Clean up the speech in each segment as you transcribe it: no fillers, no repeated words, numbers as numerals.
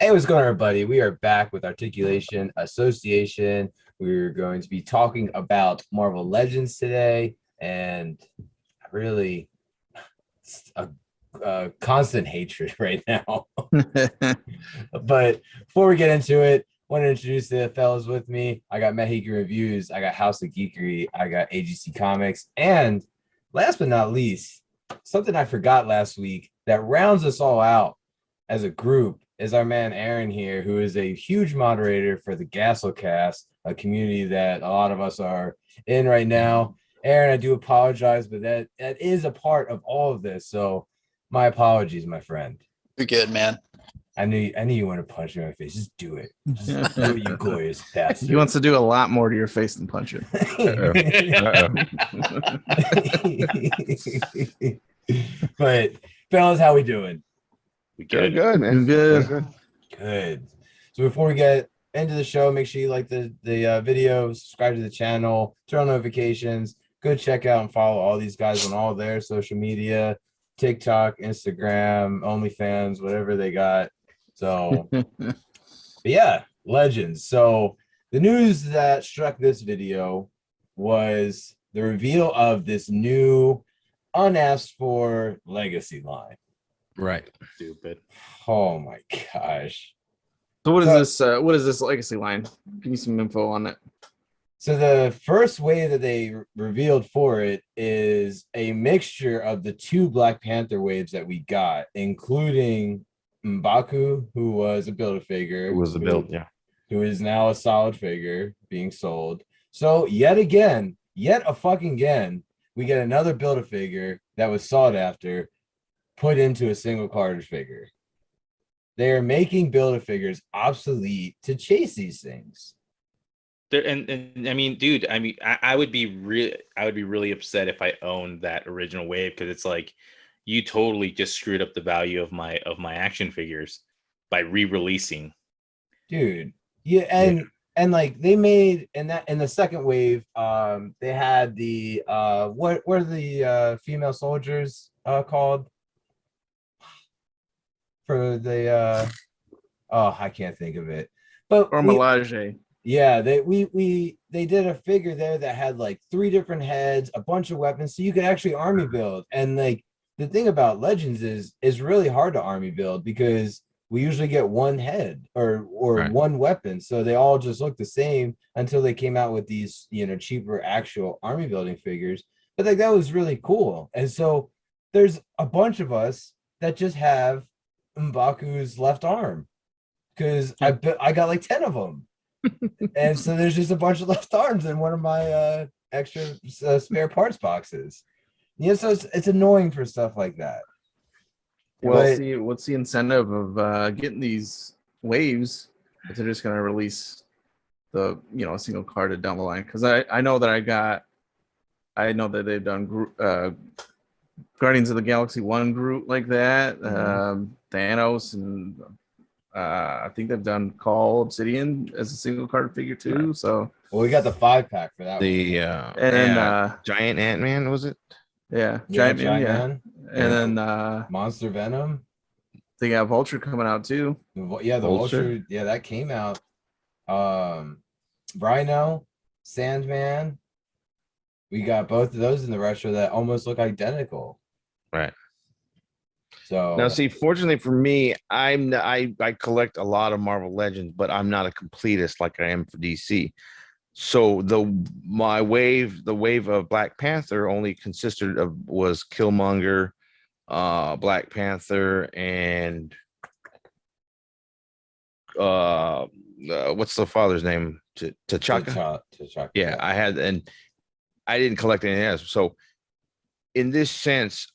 Hey, what's going on, everybody? We are back with Articulation Association. We're going to be talking about Marvel Legends today, and really a, a constant hatred right now. But before we get into it, I want to introduce the fellas with me. I got Mexican Reviews, I got House of Geekery, I got AGC Comics, and last but not least, something I forgot last week that rounds us all out as a group is our man Aaron here, who is a huge moderator for the Gasselcast, a community that a lot of us are in right now. Aaron, I do apologize, but that is a part of all of this. So my apologies, my friend. You're good, man. I knew you want to punch me in my face. Just do it. Just do it, you glorious bastard. He wants to do a lot more to your face than punch you. But fellas, how we doing? Good, man. Good. So before we get into the show, make sure you like the video, subscribe to the channel, turn on notifications. Go check out and follow all these guys on all their social media, TikTok, Instagram, OnlyFans, whatever they got. So, but yeah, Legends. So the news that struck this video was the reveal of this new unasked for legacy line. Right. Stupid. Oh my gosh. So what is this legacy line? Give me some info on it. So the first wave that they revealed for it is a mixture of the two Black Panther waves that we got, including M'Baku, who was a Build-A-Figure. Who is now a solid figure being sold. So yet again, we get another Build-A-Figure that was sought after, put into a single cartridge figure. They are making Build-A-Figures obsolete to chase these things. And I mean, dude, I would be really upset if I owned that original wave, because it's like you totally just screwed up the value of my action figures by re-releasing. Dude, yeah, and like they made in the second wave, they had the what are the female soldiers called? For the I can't think of it, but Melage. Yeah, they did a figure there that had like 3 different heads, a bunch of weapons, so you could actually army build. And like the thing about Legends is really hard to army build because we usually get one head or right. one weapon, so they all just look the same until they came out with these cheaper actual army building figures. But like that was really cool, and so there's a bunch of us that just have M'Baku's left arm because I got like 10 of them. And so there's just a bunch of left arms in one of my extra spare parts boxes. So it's annoying for stuff like that. Well, see, what's the incentive of getting these waves if they're just going to release the a single carded down the line? Because I know that they've done Guardians of the Galaxy 1 Groot like that, Thanos, and I think they've done Call Obsidian as a single card figure too. Right. So we got the 5-pack for that. Giant Ant-Man, was it? Yeah, Giant Man. And then Monster Venom. They got Vulture coming out too. Yeah, the Vulture. Yeah, that came out. Rhino, Sandman. We got both of those in the retro that almost look identical. Right. So now, see, fortunately for me, I collect a lot of Marvel Legends, but I'm not a completist like I am for DC. So the wave of Black Panther only was Killmonger, Black Panther, and what's the father's name? T'Chaka. Yeah, I had, and I didn't collect anything else. So in this sense,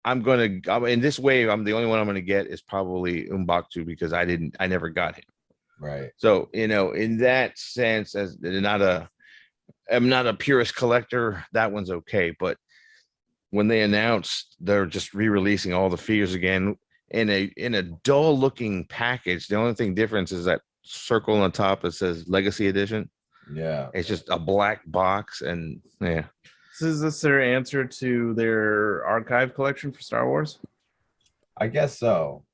in this wave, I'm the only one I'm gonna get is probably M'Baku, because I never got him. Right. So in that sense, as I'm not a purist collector, that one's okay. But when they announced they're just re-releasing all the figures again in a dull looking package, the only thing difference is that circle on the top that says Legacy Edition. Yeah, it's just a black box, and yeah. So is this their answer to their archive collection for Star Wars? I guess so.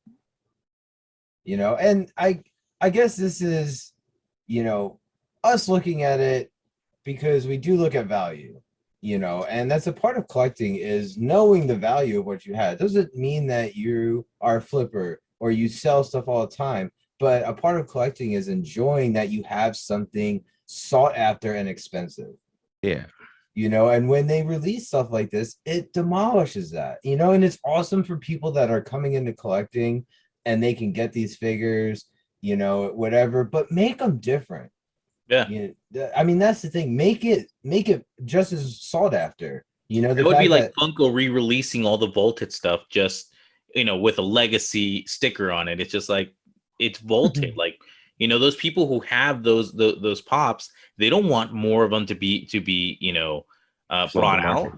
And I guess this is, us looking at it because we do look at value, and that's a part of collecting is knowing the value of what you have. It doesn't mean that you are a flipper or you sell stuff all the time, but a part of collecting is enjoying that you have something sought after and expensive. Yeah. And when they release stuff like this, it demolishes that, and it's awesome for people that are coming into collecting and they can get these figures, whatever, but make them different. Yeah. I mean, that's the thing. Make it just as sought after. It would be like Funko re-releasing all the Volted stuff, just with a legacy sticker on it. It's just like it's Volted. Like those people who have those pops, they don't want more of them to be brought out.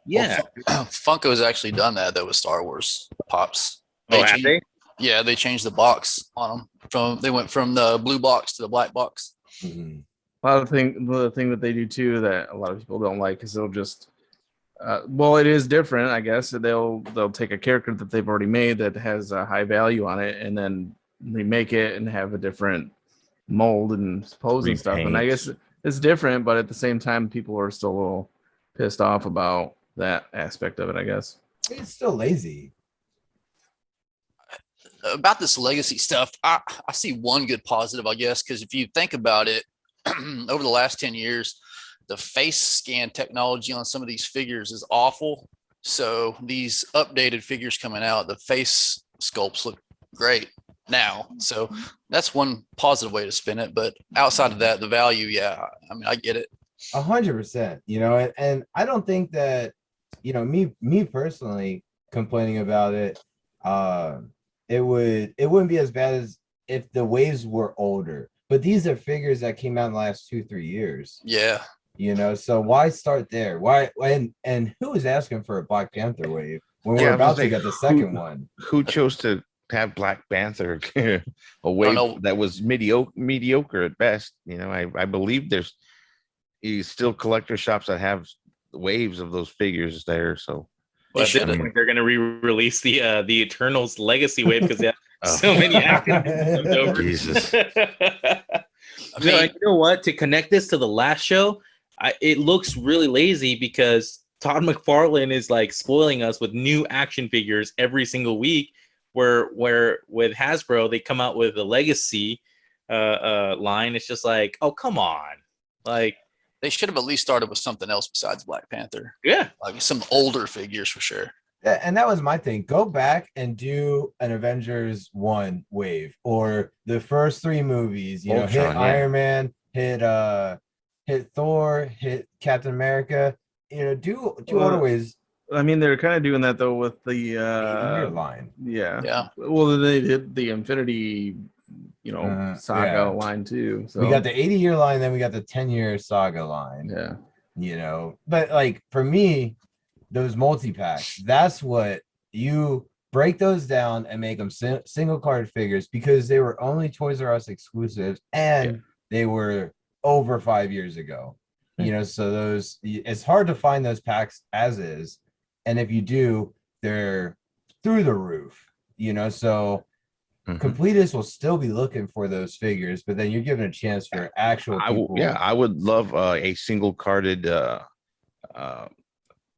Yeah. Well, Funko's actually done that though with Star Wars pops. Have they? Yeah, they changed the box on them. They went from the blue box to the black box. Mhm. A lot of the thing that they do too that a lot of people don't like is they'll just it is different, I guess. They'll take a character that they've already made that has a high value on it and then remake it and have a different mold and pose and stuff. And I guess it's different, but at the same time, people are still a little pissed off about that aspect of it, I guess. It's still lazy. About this legacy stuff, I see one good positive, I guess, because if you think about it, over the last 10 years, the face scan technology on some of these figures is awful. So these updated figures coming out, the face sculpts look great now. So that's one positive way to spin it. But outside of that, the value, yeah, I mean, I get it. 100%, and I don't think that, me personally complaining about it, it wouldn't be as bad as if the waves were older. But these are figures that came out in the last 2-3 years. Yeah. So why start there? Why and who is asking for a Black Panther wave when we're about to get the second one? Who chose to have Black Panther a wave that was mediocre at best? I believe there's still collector shops that have waves of those figures there. So well, they're going to re-release the Eternals Legacy wave because they have so many actors. Jesus. You know what? To connect this to the last show, it looks really lazy because Todd McFarlane is like spoiling us with new action figures every single week. Where with Hasbro they come out with a Legacy line. It's just like, oh come on, like. They should have at least started with something else besides Black Panther. Yeah. Like some older figures for sure. Yeah, and that was my thing. Go back and do an Avengers 1 wave or the first 3 movies, Ultron, hit Iron Man, hit Thor, hit Captain America, do other ways. I mean, they're kind of doing that though with the line. Yeah. Yeah. Well, they did the Infinity saga line too. So we got the 80-year line, then we got the 10-year saga line. Yeah. But like for me, those multi-packs, that's what you break those down and make them single card figures because they were only Toys R Us exclusives and they were over 5 years ago. So those, it's hard to find those packs as is. And if you do, they're through the roof, so completists will still be looking for those figures, but then you're given a chance for actual people. I would love a single carded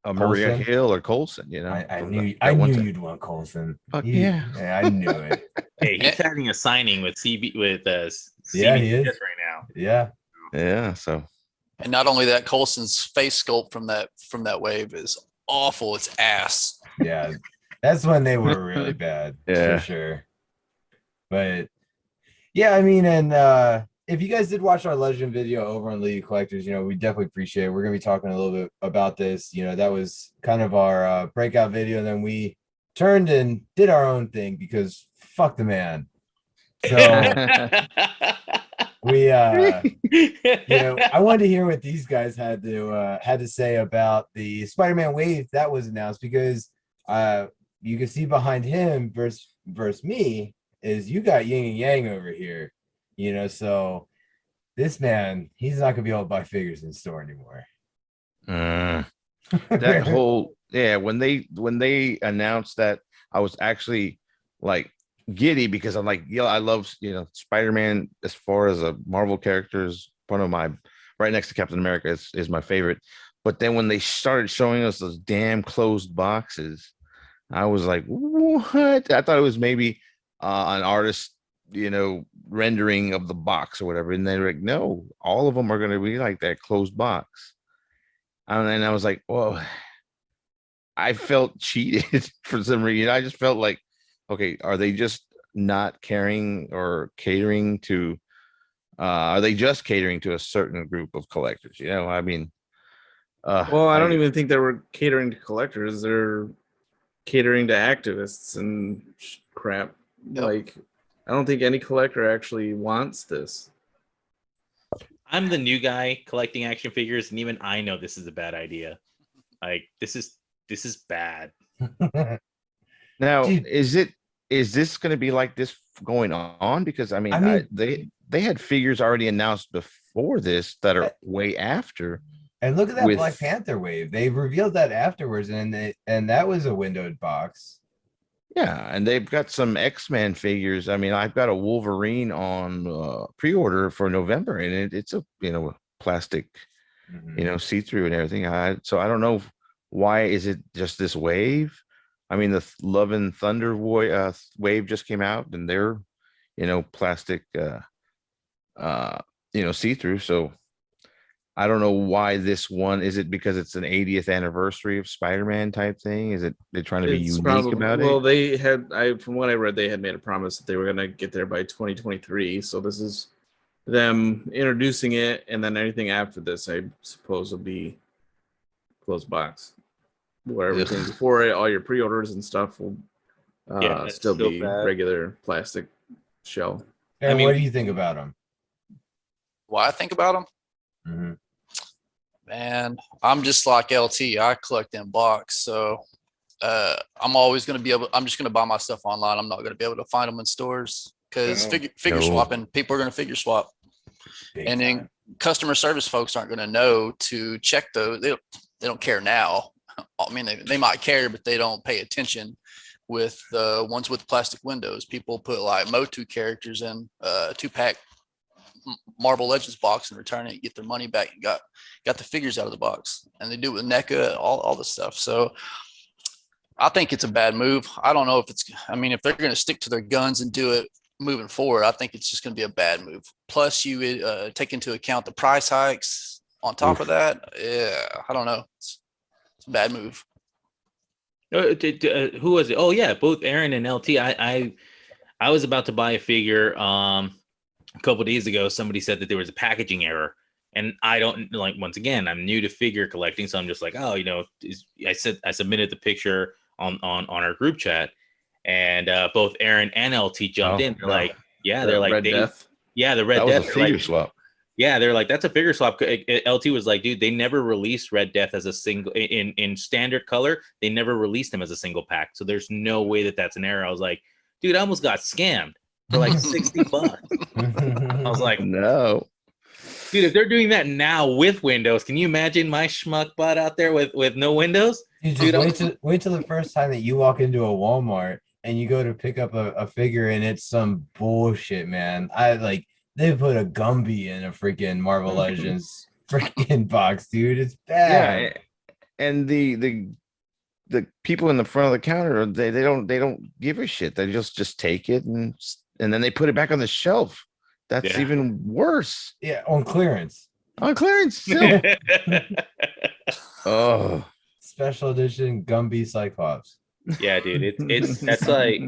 Maria Hill or Colson. I knew you'd want Colson. Fuck yeah, I knew it. Hey, he's having a signing with CB with us. Yeah, he is right now. Yeah. So, and not only that, Colson's face sculpt from that wave is awful. It's ass. Yeah, that's when they were really bad. For sure. But yeah, I mean, and if you guys did watch our Legend video over on League of Collectors, we definitely appreciate it. We're gonna be talking a little bit about this. That was kind of our breakout video, and then we turned and did our own thing because fuck the man. So we I wanted to hear what these guys had to say about the SpiderMan Wave that was announced because you can see behind him versus me is you got yin and yang over here, so this man, he's not gonna be able to buy figures in store anymore. That whole when they announced that, I was actually like giddy because I'm like, I love, Spider-Man as far as a Marvel character is one of my, right next to Captain America is my favorite. But then when they started showing us those damn closed boxes, I was like, what? I thought it was maybe an artist, rendering of the box or whatever. And they're like, no, all of them are going to be like that closed box. And I was like, well, I felt cheated for some reason. I just felt like, okay, are they just not caring or catering to, are they just catering to a certain group of collectors? I mean, Well, I don't even think they were catering to collectors. They're catering to activists and crap. Yep. Like, I don't think any collector actually wants this. I'm the new guy collecting action figures, and even I know this is a bad idea. Like, this is bad. now, Dude. is this going to be like this going on? Because I mean, they had figures already announced before this that are way after. And look at that Black Panther wave. They revealed that afterwards, and that was a windowed box. Yeah, and they've got some XMen figures. I mean, I've got a Wolverine on pre-order for November, and it's a plastic, see-through and everything. So I don't know why is it just this wave. I mean, the Love and Thunder wave just came out, and they're plastic, see-through. So I don't know why this one is it because it's an 80th anniversary of Spider-Man type thing. Is it they're trying to be unique about it? Well, they had from what I read, they had made a promise that they were going to get there by 2023. So this is them introducing it, and then anything after this, I suppose, will be closed box. Where everything before it, all your pre-orders and stuff will still be regular plastic shell. And what do you think about them? What I think about them? Mm-hmm. Man, I'm just like LT. I collect in box, so I'm always going to be able. I'm just going to buy my stuff online. I'm not going to be able to find them in stores because figure swapping, people are going to figure swap, and then customer service folks aren't going to know to check those. They don't care now. I mean, they might care, but they don't pay attention. With the ones with plastic windows, people put like Motu characters in a 2-pack Marvel Legends box and return it and get their money back and got the figures out of the box. And they do it with NECA, all the stuff. So I think it's a bad move. I don't know if if they're going to stick to their guns and do it moving forward, I think it's just going to be a bad move. Plus you take into account the price hikes on top of that. Yeah, I don't know. It's a bad move. Who was it? Oh yeah, both Aaron and LT. I was about to buy a figure a couple of days ago. Somebody said that there was a packaging error, and I don't once again, I'm new to figure collecting, so I'm just like, I submitted the picture on our group chat, and both Aaron and LT jumped in. They're like, they're like, Red Death. Yeah, the Red That Death. was a figure swap. Yeah, they're like, that's a figure swap. LT was like, dude, they never released Red Death as a single in standard color. They never released him as a single pack. So there's no way that's an error. I was like, dude, I almost got scammed for like $60. I was like, no. Dude, if they're doing that now with Windows, can you imagine my schmuck butt out there with no Windows? Wait till the first time that you walk into a Walmart and you go to pick up a figure and it's some bullshit, man. They put a Gumby in a freaking Marvel Legends freaking box, dude. It's bad. Yeah, and the people in the front of the counter, they don't give a shit. They just take it and then they put it back on the shelf. That's even worse. Yeah, on clearance. On clearance. Still. Oh, special edition Gumby Cyclops. Yeah, dude. That's like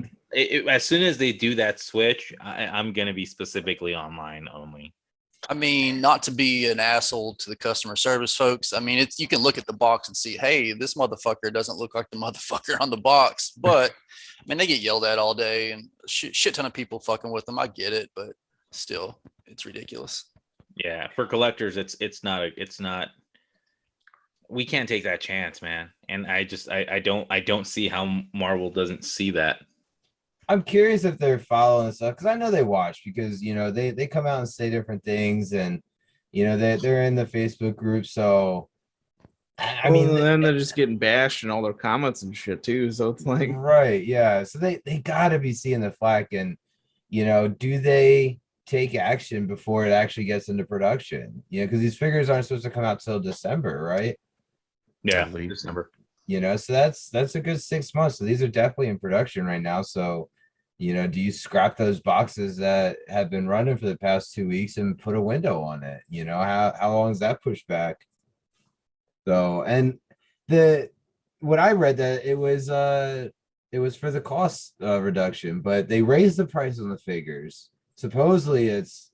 as soon as they do that switch, I'm gonna be specifically online only. I mean, not to be an asshole to the customer service folks. I mean, you can look at the box and see, hey, this motherfucker doesn't look like the motherfucker on the box. But I mean, they get yelled at all day, and shit ton of people fucking with them. I get it, but still, it's ridiculous. Yeah, for collectors, it's not. We can't take that chance, man. And I don't see how Marvel doesn't see that. I'm curious if they're following stuff because I know they watch because they come out and say different things and they're in the Facebook group, so I mean, then they're just getting bashed in all their comments and shit too. So it's like, right, yeah. So they got to be seeing the flack, and do they take action before it actually gets into production? Because these figures aren't supposed to come out till December, right? Yeah, At least. December. So that's a good 6 months. So these are definitely in production right now. So, do you scrap those boxes that have been running for the past 2 weeks and put a window on it? How long is that pushed back? So, and what I read that it was for the cost reduction, but they raised the price on the figures. Supposedly it's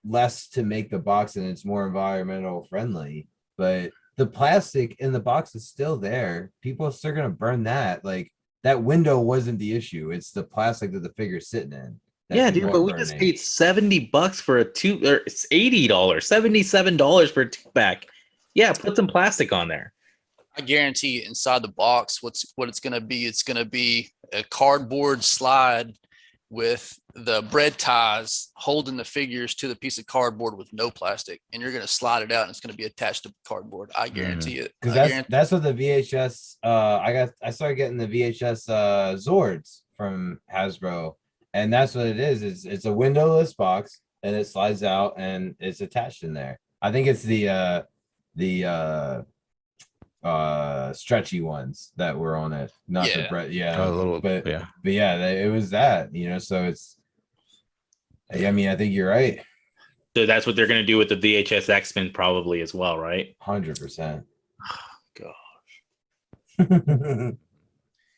less to make the box and it's more environmental friendly, but the plastic in the box is still there. People are still gonna burn that. Like that window wasn't the issue. It's the plastic that the figure's sitting in. Yeah, dude, but we just paid $70 for a two, or it's $80, $77 for a two pack. Yeah, put some plastic on there. I guarantee inside the box, what it's going to be, it's going to be a cardboard slide with the bread ties holding the figures to the piece of cardboard with no plastic, and you're going to slide it out and it's going to be attached to cardboard. I guarantee it. Because that's what the VHS I started getting the VHS Zords from Hasbro, and that's what it is. It's a windowless box and it slides out and it's attached in there. I think it's the stretchy ones that were on it, not the bread. Yeah, A little, but yeah. but yeah, it was that. So it's. I mean, I think you're right. So that's what they're going to do with the VHS XMen probably as well, right? 100%. Gosh.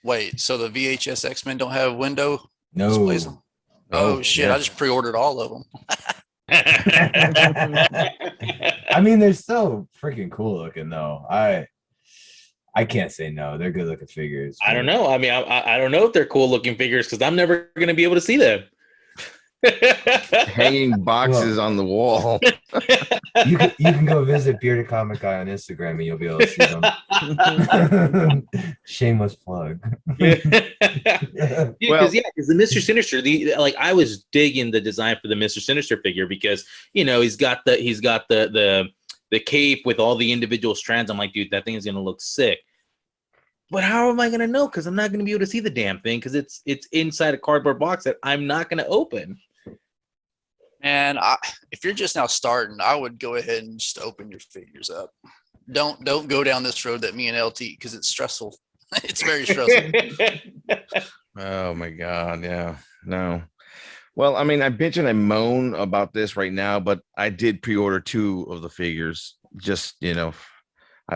Wait, so the VHS XMen don't have window No. displays? Oh shit! yeah. I just pre-ordered all of them. I mean, they're so freaking cool looking though. I can't say no. They're good looking figures. I don't know. I mean, I don't know if they're cool looking figures because I'm never going to be able to see them. Hanging boxes on the wall. You can go visit Bearded Comic Guy on Instagram and you'll be able to see them. Shameless plug. Because the Mr. Sinister, I was digging the design for the Mr. Sinister figure because he's got the cape with all the individual strands. I'm like, dude, that thing is gonna look sick. But how am I gonna know? Because I'm not gonna be able to see the damn thing because it's inside a cardboard box that I'm not gonna open. And if you're just now starting, I would go ahead and just open your figures up. Don't go down this road that me and LT, because it's stressful. It's very stressful. Oh my God. Yeah. No. Well, I mean, I bitch and I moan about this right now, but I did pre-order 2 of the figures. Just, I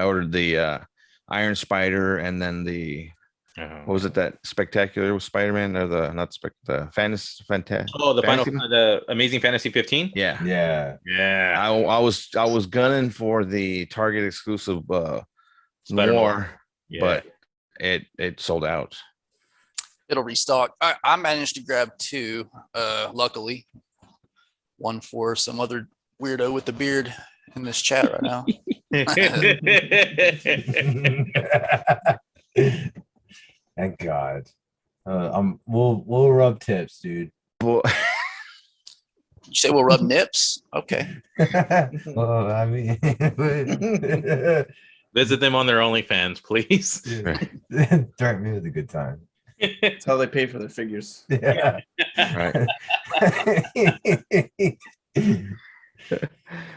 ordered the Iron Spider and then the what was it, that spectacular Spider-Man, or the fantastic? Oh, the Amazing Fantasy 15. Yeah. I was gunning for the Target exclusive Spider-Man. more, Yeah. but it sold out. It'll restock. I managed to grab 2, luckily. One for some other weirdo with the beard in this chat right now. Thank God. We'll rub tips, dude. Well, You say we'll rub nips? Okay. Well, I mean, Visit them on their OnlyFans, please. threaten me with a good time. that's how they pay for their figures. Yeah. right. But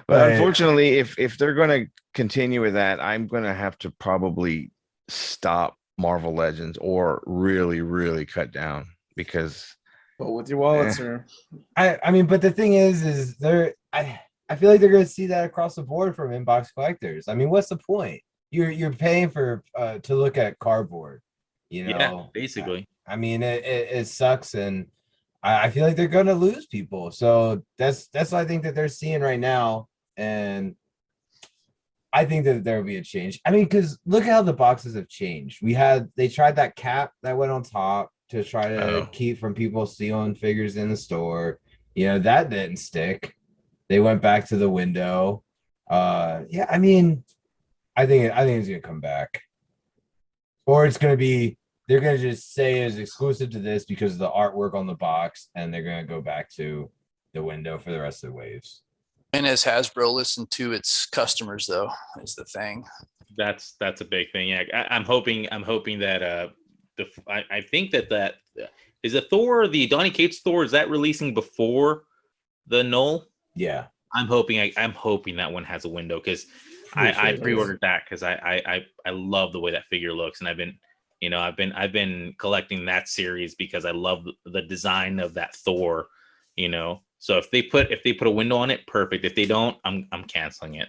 Right. unfortunately, if they're going to continue with that, I'm going to have to probably stop Marvel Legends or really, really cut down because. But with your wallet, sir. I mean, but the thing is I feel like they're going to see that across the board from inbox collectors. I mean, what's the point? You're paying for to look at cardboard, Yeah, basically. I mean, it sucks, and I feel like they're going to lose people. So that's what I think that they're seeing right now, and I think that there will be a change. I mean, because look at how the boxes have changed. They tried that cap that went on top to try to keep from people stealing figures in the store. That didn't stick. They went back to the window. Yeah, I mean, I think it's gonna come back, or it's gonna be they're gonna just say it's exclusive to this because of the artwork on the box, and they're gonna go back to the window for the rest of the waves. And as Hasbro listened to its customers, though, is the thing. That's a big thing. Yeah, I'm hoping that I think that is the Thor, the Donny Cates Thor, is that releasing before the Null? Yeah. I'm hoping that one has a window because I pre-ordered that because I love the way that figure looks, and I've been collecting that series because I love the design of that Thor, So if they put a window on it, perfect. If they don't, I'm canceling it.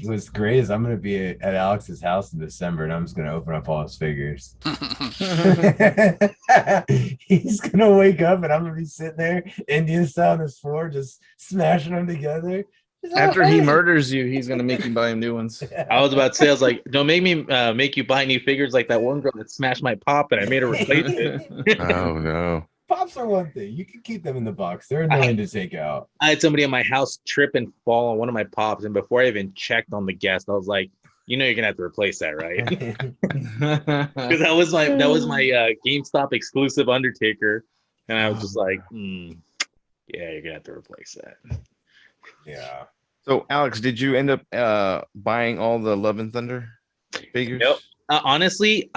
What's great is I'm gonna be at Alex's house in December, and I'm just gonna open up all his figures. He's gonna wake up, and I'm gonna be sitting there, Indian style on his floor, just smashing them together. After he murders you, he's gonna make you buy him new ones. I was about to say, I was like, don't make me make you buy new figures like that one girl that smashed my pop and I made her replace it. Oh no. Pops are one thing. You can keep them in the box. They're annoying to take out. I had somebody at my house trip and fall on one of my pops, and before I even checked on the guest, I was like, you're gonna have to replace that, right? Because that was my GameStop exclusive Undertaker, and I was just like, yeah, you're gonna have to replace that. Yeah. So Alex, did you end up buying all the Love and Thunder figures? Nope. Honestly,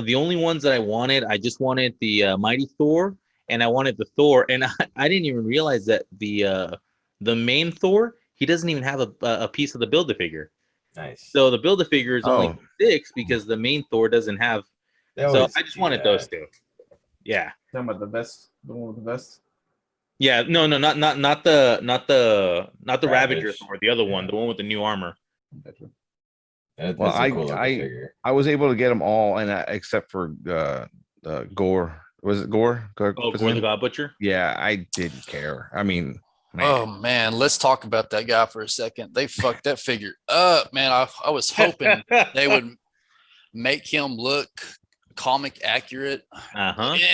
the only ones that I wanted, I just wanted the Mighty Thor, and I wanted the Thor, and I didn't even realize that the main Thor, he doesn't even have a piece of the Build-A-Figure. Nice. So the Build-A-Figure is only 6 because the main Thor doesn't have. So I just wanted those two. Yeah. Talking about the vest, the one with the vest. Yeah. No, not the Ravager Ravage. Thor, the other one, the one with the new armor. Well, I was able to get them all, and except for Gore. Was it Gore? Gore the God Butcher? Yeah, I didn't care. I mean, man. Oh man, let's talk about that guy for a second. They fucked that figure up, man. I was hoping they would make him look comic accurate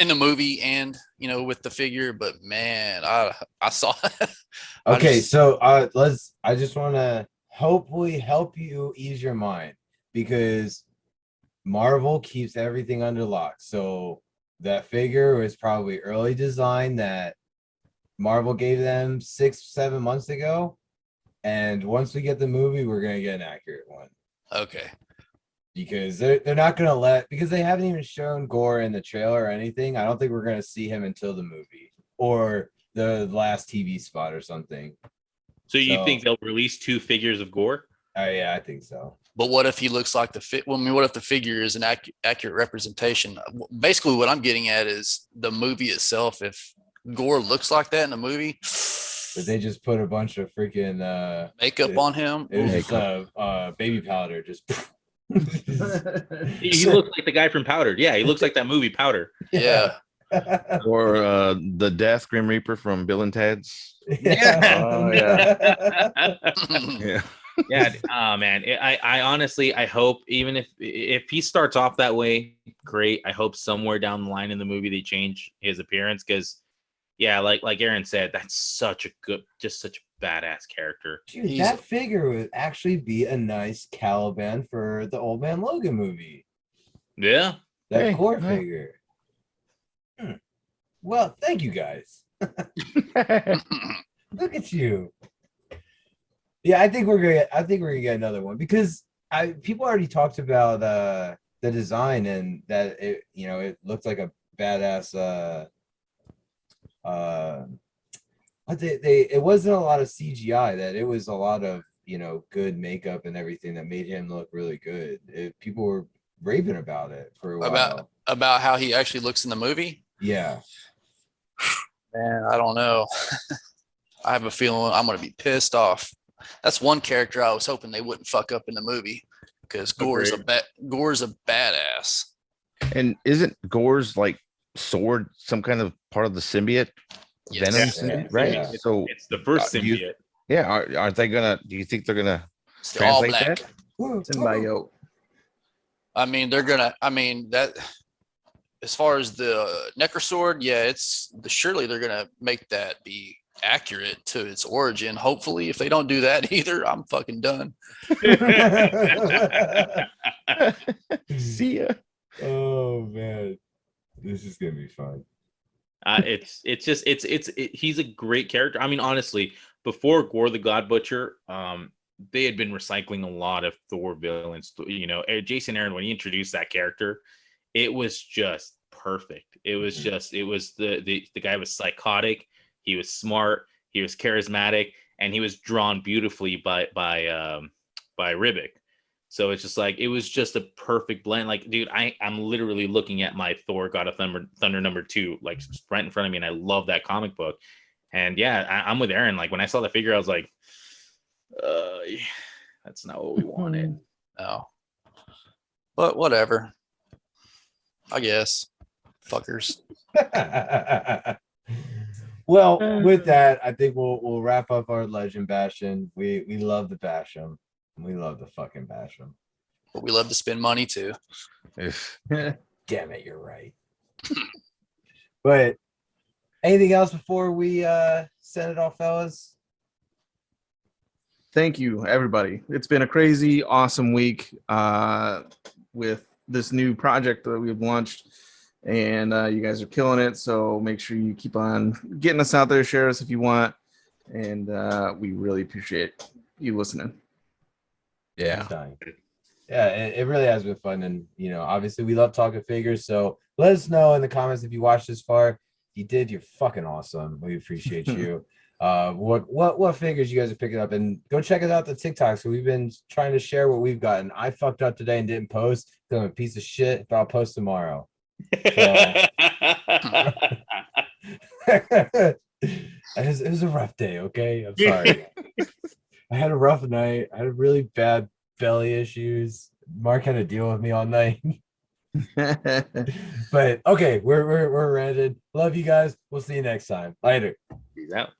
in the movie and with the figure, but man, I saw Okay, so I just want to hopefully help you ease your mind, because Marvel keeps everything under lock. So that figure was probably early design that Marvel gave them 6-7 months ago, and once we get the movie, we're gonna get an accurate one. Okay. Because they're not gonna because they haven't even shown Gore in the trailer or anything. I don't think we're gonna see him until the movie or the last TV spot or something. So you think they'll release 2 figures of Gore? Yeah, I think so. But what if he looks like the fit? Well, I mean, what if the figure is an accurate representation? Basically, what I'm getting at is the movie itself. If Gore looks like that in the movie, but they just put a bunch of freaking makeup on him. It was just baby powder. Just he looks like the guy from Powder. Yeah, he looks like that movie Powder. Yeah. Or the Death Grim Reaper from Bill and Ted's. Yeah. Oh yeah. Yeah. Yeah. Oh man, I honestly, I hope even if he starts off that way, great. I hope somewhere down the line in the movie they change his appearance, because yeah, like Aaron said, that's such a badass character. Dude, that figure would actually be a nice Caliban for the Old Man Logan movie. Yeah. That core figure. Well, thank you guys. Look at you. Yeah, I think we're gonna get another one, because people already talked about the design, and that it looked like a badass it wasn't a lot of CGI, that it was a lot of good makeup and everything that made him look really good. People were raving about it for a while. About how he actually looks in the movie. Yeah. Man, I don't know. I have a feeling I'm gonna be pissed off. That's one character I was hoping they wouldn't fuck up in the movie, because Gore's a badass. And isn't Gore's sword some kind of part of the symbiote? Yes. Venom Yeah. symbiote, right? Yeah. So It's the first symbiote. aren't they gonna? Do you think they're gonna It's the all translate black. that? Symbiote. I mean, that as far as the Necrosword, yeah, surely they're gonna make that be accurate to its origin. Hopefully, if they don't do that either, I'm fucking done. See ya. Oh man, this is gonna be fun. He's a great character. I mean, honestly, before Gore the God Butcher, they had been recycling a lot of Thor villains. You know, Jason Aaron, when he introduced that character, it was just perfect. It was just, it was the guy was psychotic. He was smart. He was charismatic, and he was drawn beautifully by Ribic. So it's just like, it was just a perfect blend. Like, dude, I'm literally looking at my Thor God of Thunder #2, like right in front of me. And I love that comic book. And yeah, I'm with Aaron. Like when I saw the figure, I was like, that's not what we wanted. No, but whatever. I guess. Fuckers. Well, with that, I think we'll wrap up our legend bashing. We love to bash them. We love to fucking bash them. But we love to spend money too. Damn it, you're right. But anything else before we send it off, fellas? Thank you, everybody. It's been a crazy, awesome week with this new project that we've launched, and you guys are killing it. So make sure you keep on getting us out there, share us if you want, and we really appreciate you listening. Yeah. Yeah, it really has been fun, and you know, obviously we love talking figures. So let us know in the comments if you watched this far. If you did, you're fucking awesome. We appreciate you. What figures you guys are picking up, and go check us out the TikTok. So we've been trying to share what we've gotten. I fucked up today and didn't post because I'm a piece of shit, but I'll post tomorrow. So, it was a rough day. Okay, I'm sorry. I had a rough night. I had really bad belly issues. Mark had to deal with me all night. But okay, we're rented. Love you guys. We'll see you next time. Later. Peace out.